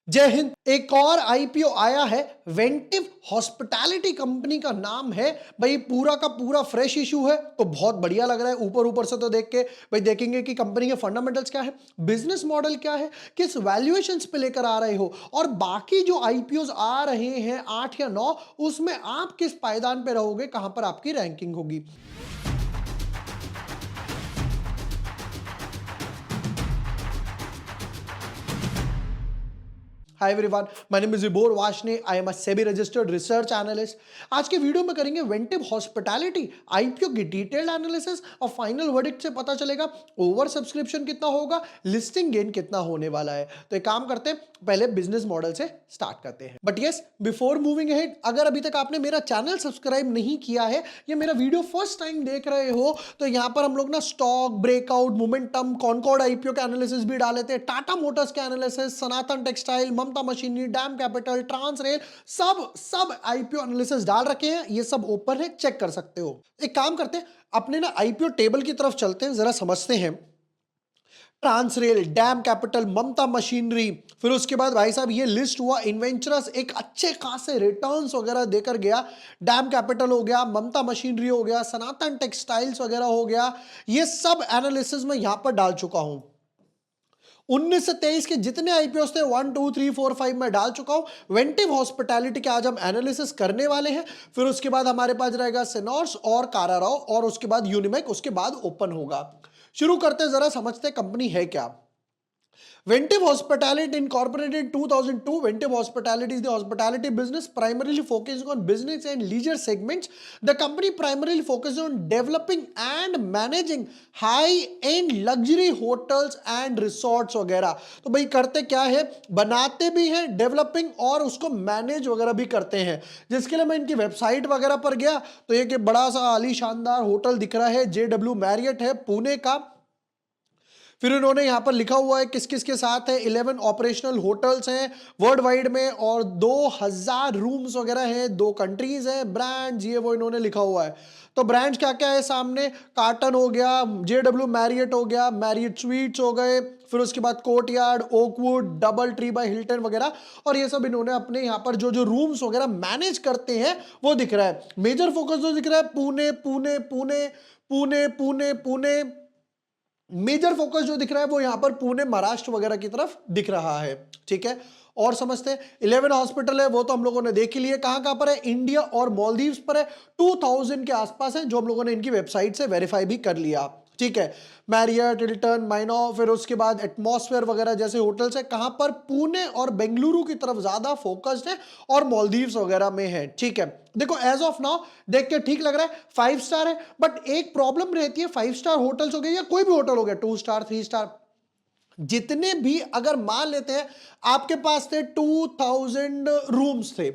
जय हिंद। एक और आईपीओ आया है, वेंटिव हॉस्पिटैलिटी कंपनी का नाम है। भाई पूरा का पूरा फ्रेश इशू है तो बहुत बढ़िया लग रहा है। ऊपर ऊपर से तो देख के भाई देखेंगे कि कंपनी के फंडामेंटल्स क्या है, बिजनेस मॉडल क्या है, किस वैल्यूएशंस पे लेकर आ रहे हो, और बाकी जो आईपीओज आ रहे हैं 8 या 9, उसमें आप किस पायदान पे रहोगे, कहां पर आपकी रैंकिंग होगी। Hi everyone, my name is Vibhor Varshney. I am a SEBI registered research analyst. आज के वीडियो में करेंगे वेंटिव हॉस्पिटैलिटी आईपीओ की डिटेल्ड एनालिसिस और फाइनल वर्डिक्ट से पता चलेगा ओवर सब्सक्रिप्शन कितना होगा, लिस्टिंग गेन कितना होने वाला है। तो एक काम करते हैं, पहले बिजनेस मॉडल से स्टार्ट करते हैं। But yes, before moving ahead, अगर अभी तक आपने मेरा चैनल सब्सक्राइब नहीं किया है या मेरा वीडियो फर्स्ट टाइम देख रहे हो, तो यहाँ पर हम लोग ना stock breakout, momentum, Concord IPO के एनालिसिस भी डाले थे, टाटा मोटर्स के एनालिसिस, सनातन टेक्सटाइल, ममता मशीनरी, डैम कैपिटल, ट्रांस रेल, सब आईपीओ एनालिसिस डाल रखे हैं। ये सब ओपन है, चेक कर सकते हो। एक काम करते हैं, अपने ना आईपीओ टेबल की तरफ चलते हैं, जरा समझते हैं। ट्रांसरेल, डैम कैपिटल, ममता मशीनरी, फिर उसके बाद भाई साहब ये लिस्ट हुआ। इन्वेंचरस एक अच्छे खासे रिटर्न्स वगैरह देकर गया। डैम कैपिटल हो गया, ममता मशीनरी हो गया, सनातन टेक्सटाइल्स वगैरह हो गया। ये सब एनालिसिस में यहां पर डाल चुका हूं। 19 से 23 के जितने आईपीओस थे 1 2 3 4 5 में डाल चुका हूं। वेंटिव हॉस्पिटैलिटी के आज हम एनालिसिस करने वाले हैं। फिर उसके बाद हमारे पास रहेगा सिनॉर्स और काराराव, और उसके बाद यूनिमेक, उसके बाद ओपन होगा। शुरू करते हैं, जरा समझते हैं कंपनी है क्या। Ventive Hospitality incorporated in 2002. Ventive Hospitality is the hospitality business primarily focusing on business and leisure segments. The company primarily focuses on developing and managing high-end luxury hotels and resorts वगैरह। तो भाई करते क्या है, बनाते भी हैं, डेवलपिंग और उसको मैनेज वगैरह भी करते हैं। जिसके लिए मैं इनकी वेबसाइट वगैरह पर गया तो एक बड़ा सा आली शानदार होटल दिख रहा है, JW मैरियट है पुणे का। फिर इन्होंने यहां पर लिखा हुआ है किस किस के साथ है। 11 ऑपरेशनल होटल्स हैं वर्ल्ड वाइड में और 2000 रूम्स वगैरह हैं, 2 कंट्रीज हैं, ब्रांड्स ये वो इन्होंने लिखा हुआ है। तो ब्रांड्स क्या क्या है सामने, कार्टन हो गया, JW मैरियट हो गया, मैरियट स्वीट्स हो गए, फिर उसके बाद courtyard, oakwood, double tree by Hilton वगैरह। और ये सब इन्होंने अपने यहाँ पर जो जो रूम्स वगैरह मैनेज करते हैं वो दिख रहा है। मेजर फोकस जो दिख रहा है पुणे पुणे पुणे पुणे पुणे पुणे। मेजर फोकस जो दिख रहा है वो यहां पर पुणे महाराष्ट्र वगैरह की तरफ दिख रहा है। ठीक है, और समझते हैं। 11 हॉस्पिटल है वो तो हम लोगों ने देख ही लिए। कहां कहां पर है, इंडिया और मालदीव्स पर है। 2000 के आसपास है, जो हम लोगों ने इनकी वेबसाइट से वेरीफाई भी कर लिया। ठीक है, मैरियट, हिल्टन, माइनो, फिर उसके बाद एटमॉस्फेयर वगैरह जैसे होटल्स है। कहां पर, पुणे और बेंगलुरु की तरफ ज्यादा फोकस्ड है और मालदीव्स वगैरह में है। ठीक है, देखो एज ऑफ नाउ देख के ठीक लग रहा है, 5 स्टार है। बट एक प्रॉब्लम रहती है, 5 स्टार होटल्स हो गए या कोई भी होटल हो गया, 2 स्टार 3 स्टार जितने भी, अगर मान लेते हैं आपके पास थे 2000 रूम्स थे,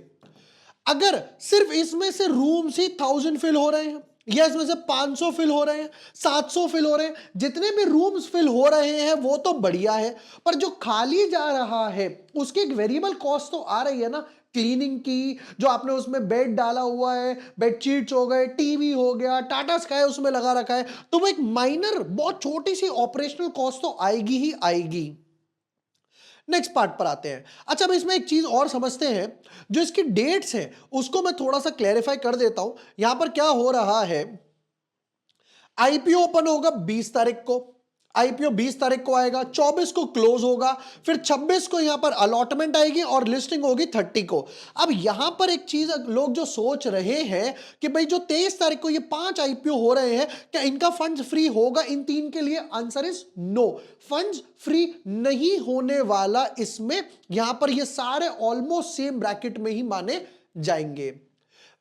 अगर सिर्फ इसमें से रूम्स ही 1000 फिल हो रहे हैं या इसमें से 500 फिल हो रहे हैं, 700 फिल हो रहे हैं, जितने भी रूम्स फिल हो रहे हैं वो तो बढ़िया है। पर जो खाली जा रहा है उसकी एक वेरिएबल कॉस्ट तो आ रही है ना, क्लीनिंग की, जो आपने उसमें बेड डाला हुआ है, बेडशीट्स हो गए, टीवी हो गया, टाटा स्काई उसमें लगा रखा है, तो वो एक माइनर बहुत छोटी सी ऑपरेशनल कॉस्ट तो आएगी ही आएगी। नेक्स्ट पार्ट पर आते हैं। अच्छा, अब इसमें एक चीज और समझते हैं, जो इसकी डेट्स हैं उसको मैं थोड़ा सा क्लैरिफाई कर देता हूं। यहां पर क्या हो रहा है, आईपीओ ओपन होगा 20 तारीख को, आईपीओ 20 तारीख को आएगा, 24 को क्लोज होगा, फिर 26 को यहां पर अलॉटमेंट आएगी और लिस्टिंग होगी 30 को। अब यहां पर एक चीज लोग जो सोच रहे हैं कि भाई जो 23 तारीख को ये 5 आईपीओ हो रहे हैं, क्या इनका फंड्स फ्री होगा इन 3 के लिए? Answer is no, funds free नहीं होने वाला इसमें। यहां पर ये सारे ऑलमोस्ट सेम ब्रैकेट में ही माने जाएंगे।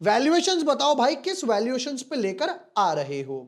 वैल्यूएशंस बताओ भाई, किस वैल्यूएशंस पे लेकर आ रहे हो?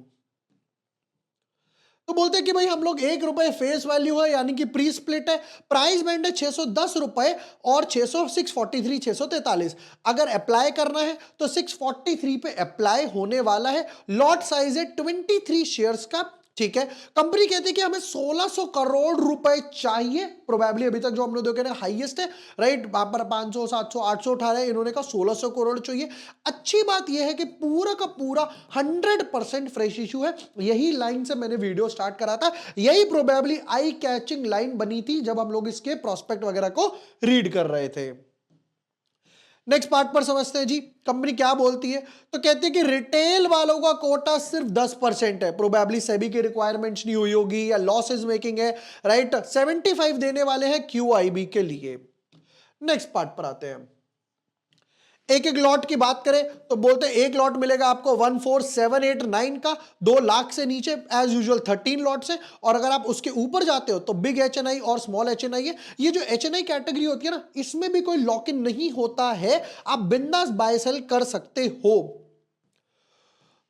तो बोलते हैं कि भाई हम लोग ₹1 फेस वैल्यू है, यानी कि प्री स्प्लिट है, प्राइस बैंड है ₹610 और 643 643। अगर अप्लाई करना है तो 643 पे अप्लाई होने वाला है। लॉट साइज है 23 शेयर्स का, ठीक है, कंपनी कहती है कि हमें 1600 करोड़ रुपए चाहिए, प्रोबेबली अभी तक जो हम लोग देखे ना हाईएस्ट है, राइट, वहां पर 500 700 800 उठा रहे हैं, इन्होंने कहा 1600 करोड़ चाहिए। अच्छी बात यह है कि पूरा का पूरा 100% फ्रेश इशू है। यही लाइन से मैंने वीडियो स्टार्ट करा था, यही प्रोबेबली आई कैचिंग लाइन बनी थी जब हम लोग इसके प्रोस्पेक्ट वगैरह को रीड कर रहे थे। नेक्स्ट पार्ट पर समझते हैं जी, कंपनी क्या बोलती है। तो कहती है कि रिटेल वालों का कोटा सिर्फ 10% है, प्रोबेबली सेबी की रिक्वायरमेंट्स नहीं हुई होगी या लॉसेस मेकिंग है, राइट। 75 देने वाले हैं क्यूआईबी के लिए। नेक्स्ट पार्ट पर आते हैं, एक एक लॉट की बात करें तो बोलते हैं एक लॉट मिलेगा आपको 14789 का, 2 लाख से नीचे एज यूजुअल 13 लॉट से, और अगर आप उसके ऊपर जाते हो तो बिग एचएनआई और स्मॉल एचएनआई है। ये जो एचएनआई कैटेगरी होती है ना, इसमें भी कोई लॉक इन नहीं होता है, आप बिंदास बाय सेल कर सकते हो।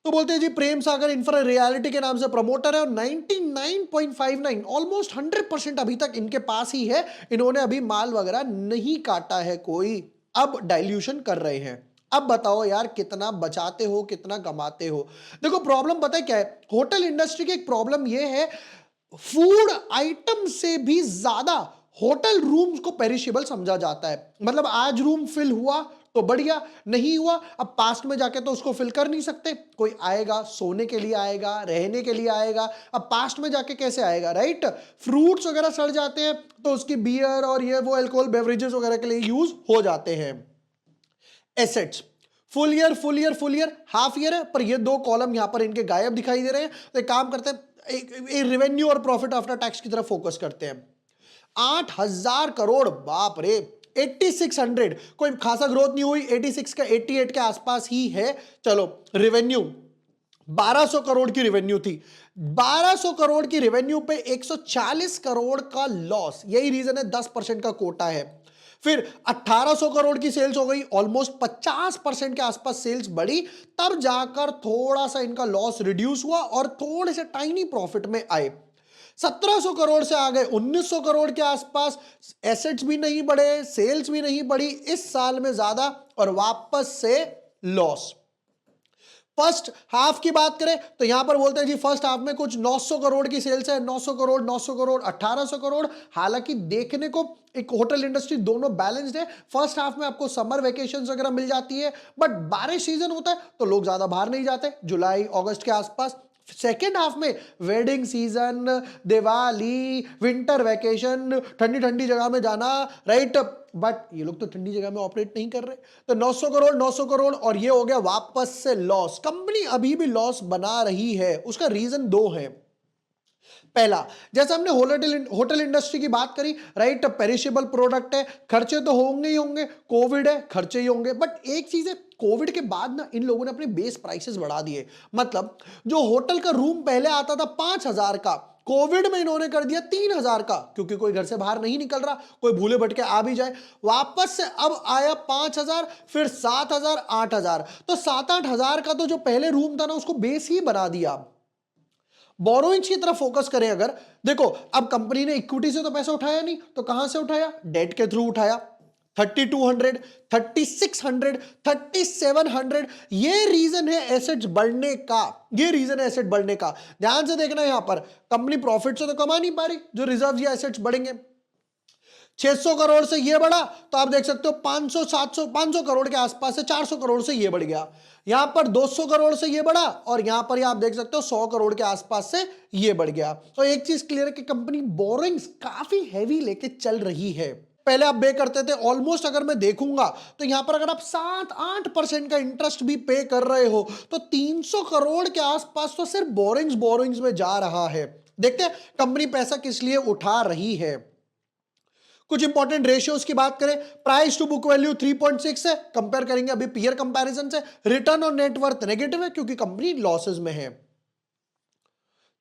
तो बोलते हैं जी प्रेम सागर इंफ्रा रियलिटी के नाम से प्रमोटर है और 99.59 ऑलमोस्ट 100% अभी तक इनके पास ही है, इन्होंने अभी माल वगैरह नहीं काटा है कोई, अब डाइल्यूशन कर रहे हैं। अब बताओ यार कितना बचाते हो कितना कमाते हो। देखो प्रॉब्लम पता है क्या है, होटल इंडस्ट्री की एक प्रॉब्लम यह है, फूड आइटम से भी ज्यादा होटल रूम्स को पेरिशेबल समझा जाता है। मतलब आज रूम फिल हुआ तो बढ़िया, नहीं हुआ अब पास्ट में जाके तो उसको फिल कर नहीं सकते, कोई आएगा सोने के लिए आएगा, रहने के लिए आएगा, अब पास्ट में जाके कैसे आएगा, राइट। फ्रूट्स वगैरह सड़ जाते हैं तो उसकी बियर और ये वो अल्कोहल बेवरेजेस वगैरह के लिए यूज हो जाते हैं। Assets full year half year है, पर ये 2 कॉलम यहां पर इनके गायब दिखाई दे रहे हैं। तो एक काम करते हैं, रेवेन्यू और प्रॉफिट आफ्टर टैक्स की तरफ फोकस करते हैं। 8000 करोड़, बाप रे, 8600, कोई खासा ग्रोथ नहीं हुई, 86 का 88 के आसपास ही है। चलो रेवेन्यू 1200 करोड़ की रेवेन्यू थी, 1200 करोड़ की रेवेन्यू पे 140 करोड़ का लॉस, यही रीजन है 10% का कोटा है। फिर 1800 करोड़ की सेल्स हो गई, ऑलमोस्ट 50% के आसपास सेल्स बढ़ी, तब जाकर थोड़ा सा इनका लॉस रिड्यूस हुआ और थोड़े से टाइनी प्रॉफिट में आए। 1700 करोड़ से आ गए 1900 करोड़ के आसपास, एसेट्स भी नहीं बढ़े, सेल्स भी नहीं बढ़ी इस साल में ज्यादा, और वापस से लॉस। फर्स्ट हाफ की बात करें तो यहां पर बोलते हैं जी फर्स्ट हाफ में कुछ 900 करोड़ की सेल्स है, 900 करोड़ 900 करोड़ 1800 करोड़। हालांकि देखने को एक होटल इंडस्ट्री दोनों बैलेंस्ड है, फर्स्ट हाफ में आपको समर वेकेशंस वगैरह मिल जाती है, बट बारिश सीजन होता है तो लोग ज्यादा बाहर नहीं जाते, जुलाई अगस्त के आसपास। सेकेंड हाफ में wedding season, Diwali, winter vacation, ठंडी ठंडी जगह में जाना, राइट, बट ये लोग तो ठंडी जगह में ऑपरेट नहीं कर रहे। तो 900 करोड़ और ये हो गया वापस से लॉस। कंपनी अभी भी लॉस बना रही है, उसका रीजन 2 है। पहला, जैसे हमने होटल इंडस्ट्री की बात करी, राइट, पेरिशेबल प्रोडक्ट है, खर्चे तो होंगे ही होंगे, कोविड है खर्चे ही होंगे, बट एक चीज है, कोविड के बाद ना इन लोगों ने अपने बेस प्राइसेस बढ़ा दिए। मतलब जो होटल का रूम पहले आता था 5000 का, कोविड में इन्होंने कर दिया 3000 का, क्योंकि कोई घर से बाहर नहीं निकल रहा, कोई भूले भटके आ भी जाए, वापस से अब आया 5000, फिर 7000, 8000। तो 7-8 हजार का तो जो पहले रूम था ना उसको बेस ही बना दिया। बोरोइंग्स की तरफ फोकस करें अगर, देखो अब कंपनी ने इक्विटी से तो पैसा उठाया नहीं, तो कहां से उठाया, डेट के थ्रू उठाया। 3200, 3600, 3700, ये रीजन है एसेट्स बढ़ने का, ये रीजन है एसेट बढ़ने का। ध्यान से देखना यहां पर कंपनी प्रॉफिट से तो कमा नहीं पा रही, जो रिजर्व या एसेट्स बढ़ेंगे। 600 करोड़ से ये बढ़ा तो आप देख सकते हो 500 700 500 करोड़ के आसपास से 400 करोड़ से ये बढ़ गया, यहां पर 200 करोड़ से ये बढ़ा, और यहां पर आप देख सकते हो 100 करोड़ के आसपास से ये बढ़ गया। तो एक चीज क्लियर है कि कंपनी बोरिंग्स काफी हैवी लेके चल रही है। पहले आप पे करते थे ऑलमोस्ट, अगर मैं देखूंगा तो यहां पर अगर आप 7-8% का इंटरेस्ट भी पे कर रहे हो तो 300 करोड़ के आसपास तो सिर्फ बोरिंग्स में जा रहा है। देखते हैं कंपनी पैसा किस लिए उठा रही है। कुछ इंपॉर्टेंट रेशियोज की बात करें, प्राइस टू बुक वैल्यू 3.6 है, कंपेयर करेंगे अभी पीयर कंपैरिजन से। रिटर्न ऑन नेटवर्थ नेगेटिव है क्योंकि कंपनी लॉसेज में है।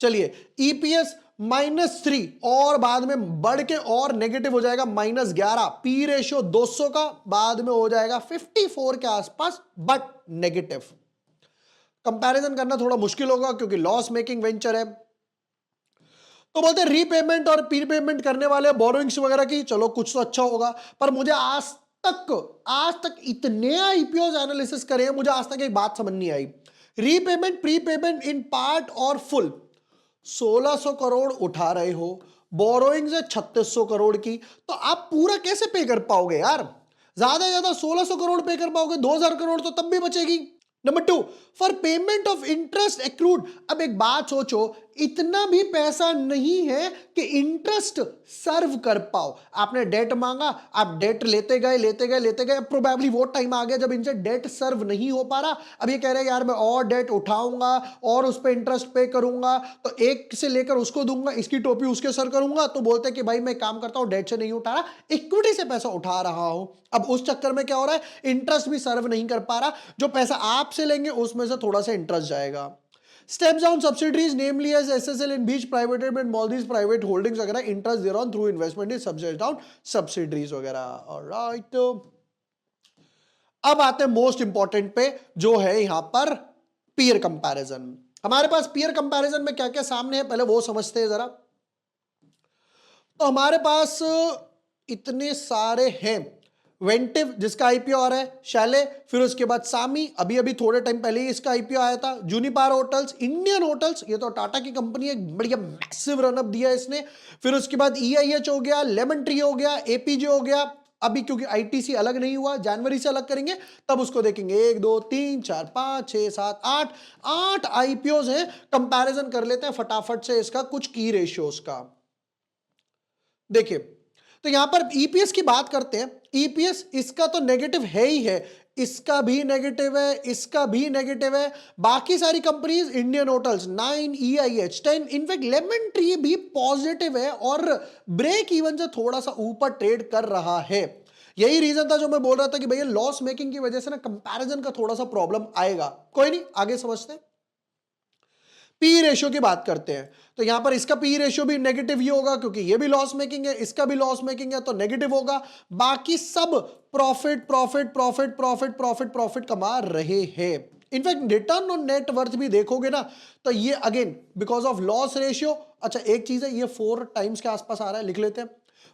चलिए ईपीएस -3 और बाद में बढ़ के और नेगेटिव हो जाएगा -11। पी रेशियो 200 का बाद में हो जाएगा 54 के आसपास, बट नेगेटिव। कंपैरिजन करना थोड़ा मुश्किल होगा क्योंकि लॉस मेकिंग वेंचर है। तो बोलते हैं रीपेमेंट और प्रीपेमेंट करने वाले बोरोइंग्स वगैरह की, चलो कुछ तो अच्छा होगा, पर मुझे आज तक इतने आईपीओ एनालिसिस करे, मुझे आज तक एक बात समझ नहीं आई, रीपेमेंट प्रीपेमेंट इन पार्ट और फुल, 1600 करोड़ उठा रहे हो, बोरोइंग्स है 3600 करोड़ की, तो आप पूरा कैसे पे कर पाओगे यार? ज्यादा से ज्यादा 1600 करोड़ पे कर पाओगे, 2000 करोड़ तो तब भी बचेगी। Number two, for payment of interest accrued. अब एक बात सोचो, इतना भी पैसा नहीं है कि इंटरेस्ट सर्व कर पाओ। आपने डेट मांगा, आप डेट लेते गए लेते गए लेते गए, प्रोबेबली वो टाइम आ गया जब इनसे डेट सर्व नहीं हो पा रहा। अब ये कह रहे हैं यार मैं और डेट उठाऊंगा और उस पर इंटरेस्ट पे करूंगा, तो एक से लेकर उसको दूंगा, इसकी टोपी उसके सर करूंगा, तो बोलते हैं कि भाई मैं काम करता हूं, डेट से नहीं उठा रहा, इक्विटी से पैसा उठा रहा हूं। अब उस चक्कर में क्या हो रहा है, इंटरेस्ट भी सर्व नहीं कर पा रहा, जो पैसा आपसे लेंगे उसमें से थोड़ा सा इंटरेस्ट जाएगा। Steps down subsidiaries, namely as SSL in Beach Private and Maldives Private Holdings वगैरह, interest thereon through investment in subsidies down subsidiaries वगैरह। Alright, अब आते हैं मोस्ट इंपॉर्टेंट पे, जो है यहां पर पीयर कंपैरिजन। हमारे पास पीयर कंपैरिजन में क्या क्या सामने है, पहले वो समझते हैं जरा। तो हमारे पास इतने सारे हैं, वेंटिव जिसका आईपीओ आ रहा है, शैले, फिर उसके बाद सामी, अभी अभी थोड़े टाइम पहले ही इसका आईपीओ आया था, जूनिपार होटल्स, इंडियन होटल्स, ये तो टाटा की कंपनी है, बढ़िया मैसिव रनअप दिया इसने। फिर उसके बाद ईआईएच हो गया, लेमन ट्री हो गया, एपीजे हो गया। अभी क्योंकि आईटीसी अलग नहीं हुआ, जनवरी से अलग करेंगे, तब उसको देखेंगे। 1 2 3 4 5 6 7 8 8 आईपीओज हैं। कंपैरिजन कर लेते हैं फटाफट से इसका कुछ की रेशियोज का। देखिए, तो यहां पर ईपीएस की बात करते हैं। ईपीएस इसका तो नेगेटिव है ही है, इसका भी नेगेटिव है, इसका भी नेगेटिव है। बाकी सारी companies, Indian hotels 9, EIH 10, in fact lemon tree भी पॉजिटिव है और ब्रेक इवन से थोड़ा सा ऊपर ट्रेड कर रहा है। यही रीजन था जो मैं बोल रहा था कि भैया लॉस मेकिंग की वजह से ना कंपैरिजन का थोड़ा सा प्रॉब्लम आएगा। कोई नहीं, आगे समझते हैं। पी रेशियो की बात करते हैं, तो यहां पर इसका पी रेशियो भी नेगेटिव ही होगा, क्योंकि ये भी लॉस मेकिंग है, इसका भी लॉस मेकिंग है, तो नेगेटिव होगा। बाकी सब profit profit profit profit profit profit कमा रहे हैं। In fact return on net worth भी देखोगे ना, तो ये again because of loss ratio. अच्छा एक चीज है, ये 4 टाइम्स के आसपास आ रहा है, लिख लेते हैं।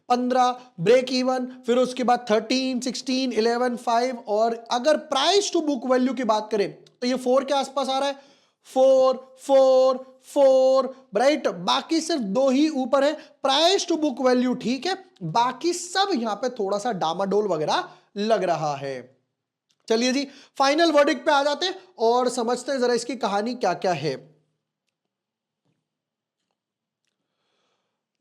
15 ब्रेक इवन, फिर उसके बाद 13 16 11 5, और अगर प्राइस टू बुक वैल्यू की बात करें तो ये 4 के आसपास आ रहा है। 4 4 4, राइट। बाकी सिर्फ 2 ही ऊपर है, प्राइस टू बुक वैल्यू ठीक है, बाकी सब यहां पे थोड़ा सा डामाडोल वगैरह लग रहा है। चलिए जी, फाइनल वर्डिक्ट पे आ जाते हैं और समझते हैं जरा इसकी कहानी क्या क्या है।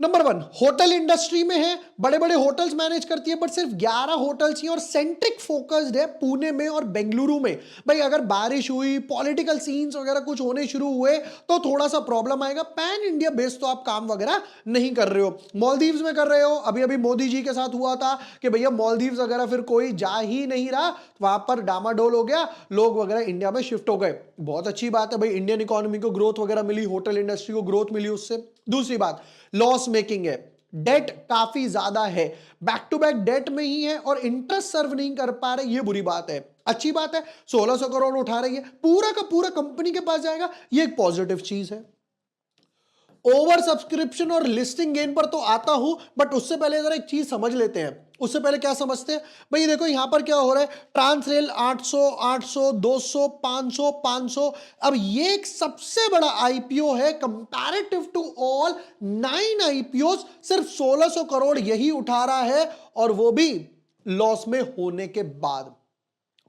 नंबर 1, होटल इंडस्ट्री में है, बड़े बड़े होटल्स मैनेज करती है, बट सिर्फ 11 होटल्स ही और सेंट्रिक फोकस्ड है पुणे में और बेंगलुरु में। भाई अगर बारिश हुई, पॉलिटिकल सीन्स वगैरह कुछ होने शुरू हुए तो थोड़ा सा प्रॉब्लम आएगा। पैन इंडिया बेस तो आप काम वगैरह नहीं कर रहे हो। मॉलदीव्स में कर रहे हो, अभी अभी मोदी जी के साथ हुआ था कि भैया मॉलदीव्स वगैरह फिर कोई जा ही नहीं रहा, वहां पर डामाडोल हो गया, लोग वगैरह इंडिया में शिफ्ट हो गए। बहुत अच्छी बात है भाई, इंडियन इकोनॉमी को ग्रोथ वगैरह मिली, होटल इंडस्ट्री को ग्रोथ मिली उससे। दूसरी बात, लॉस मेकिंग है, डेट काफी ज्यादा है, बैक टू बैक डेट में ही है और इंटरेस्ट सर्व नहीं कर पा रहे, ये बुरी बात है। अच्छी बात है 1600 करोड़ उठा रही है, पूरा का पूरा कंपनी के पास जाएगा, ये एक पॉजिटिव चीज है। ओवर सब्सक्रिप्शन और लिस्टिंग गेन पर तो आता हूं, बट उससे पहले जरा एक चीज समझ लेते हैं। उससे पहले क्या समझते हैं भाई, देखो यहां पर क्या हो रहा है, ट्रांसरेल 800 800 200 500 500। अब ये एक सबसे बड़ा आईपीओ है कंपैरेटिव टू ऑल 9 आईपीओ, सिर्फ 1600 करोड़ यही उठा रहा है, और वो भी लॉस में होने के बाद।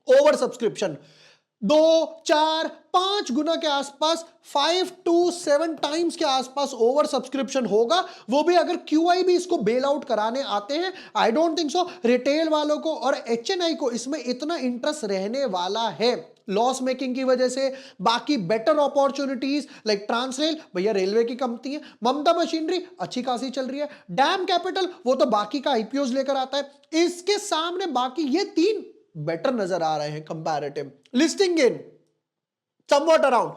ओवर सब्सक्रिप्शन 2 4 5 गुना के आसपास, 5 to 7 टाइम्स के आसपास ओवर सब्सक्रिप्शन होगा, वो भी अगर क्यूआई भी इसको बेल आउट कराने आते हैं। I don't think so retail वालों को और एचएनआई को इसमें इतना इंटरेस्ट रहने वाला है, लॉस मेकिंग की वजह से। बाकी बेटर अपॉर्चुनिटीज लाइक ट्रांसरेल, भैया रेलवे की कंपनी है, ममता मशीनरी अच्छी खासी चल रही है, डैम कैपिटल वो तो बाकी का आईपीओज लेकर आता है, इसके सामने बाकी ये 3 बेटर नजर आ रहे हैं comparative. Listing gain somewhat around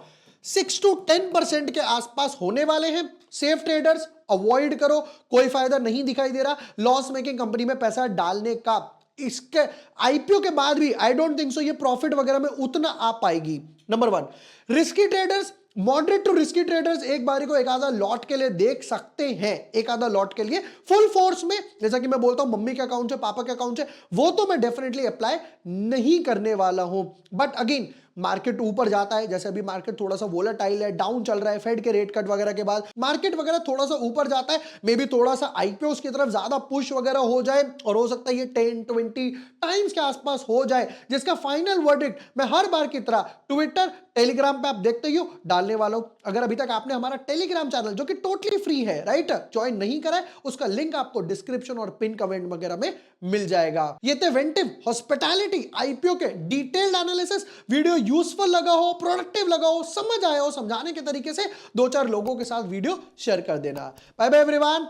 6 to 10% के आसपास होने वाले हैं। सेफ ट्रेडर्स अवॉइड करो, कोई फायदा नहीं दिखाई दे रहा लॉस मेकिंग कंपनी में पैसा डालने का। इसके आईपीओ के बाद भी आई डोंट थिंक सो ये प्रॉफिट वगैरह में उतना आ पाएगी। Number 1, risky traders, moderate to risky traders एक बारी को एक आधा लॉट के लिए देख सकते हैं, एक आधा लॉट के लिए। फुल फोर्स में जैसा कि मैं बोलता हूं मम्मी के अकाउंट से, पापा के अकाउंट से, वो तो मैं डेफिनेटली अप्लाई नहीं करने वाला हूं। बट अगेन मार्केट ऊपर जाता है, जैसे अभी मार्केट थोड़ा सा वोलेटाइल है, डाउन चल रहा है फेड के रेट कट वगैरह के बाद, मार्केट वगैरह थोड़ा सा ऊपर जाता है, मे बी थोड़ा सा आईपीओ की तरफ ज्यादा पुश वगैरह हो जाए और हो सकता है ये 10-20 टाइम्स के आसपास हो जाए, जिसका फाइनल वर्डिक्ट मैं हर बार की तरह ट्विटर टेलीग्राम पे आप देखते ही हो डालने वाला हूं। अगर अभी तक आपने हमारा टेलीग्राम चैनल जो कि टोटली फ्री है राइट ज्वाइन नहीं करा है, उसका लिंक आपको डिस्क्रिप्शन और पिन कमेंट वगैरह में मिल जाएगा। ये थे वेंटिव हॉस्पिटैलिटी आईपीओ के डिटेल्ड एनालिसिस। वीडियो यूजफुल लगा हो, प्रोडक्टिव लगा हो, समझ आया हो समझाने के तरीके से, 2-4 लोगों के साथ वीडियो शेयर कर देना। Bye bye everyone,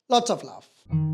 lots of love.